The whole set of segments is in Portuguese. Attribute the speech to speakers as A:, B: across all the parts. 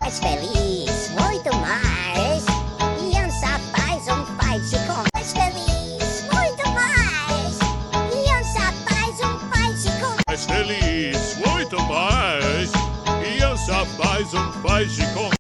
A: mais feliz, muito mais. Criança faz faz de conta. Mais feliz, muito mais. Criança faz faz de conta.
B: Mais feliz, muito mais. Criança faz faz de conta.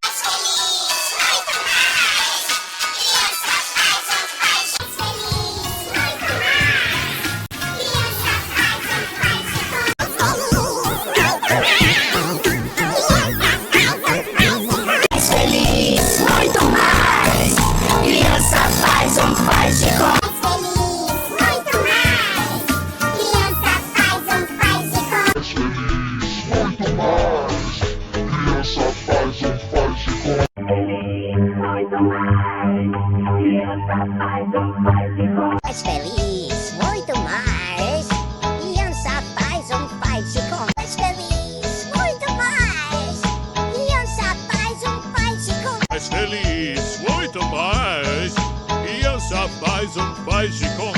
A: Faz de conta. Mais feliz, muito mais. Criança faz faz de conta. Mais feliz, muito mais. Criança faz faz de conta.
B: Mais feliz, muito mais. Criança faz faz de conta.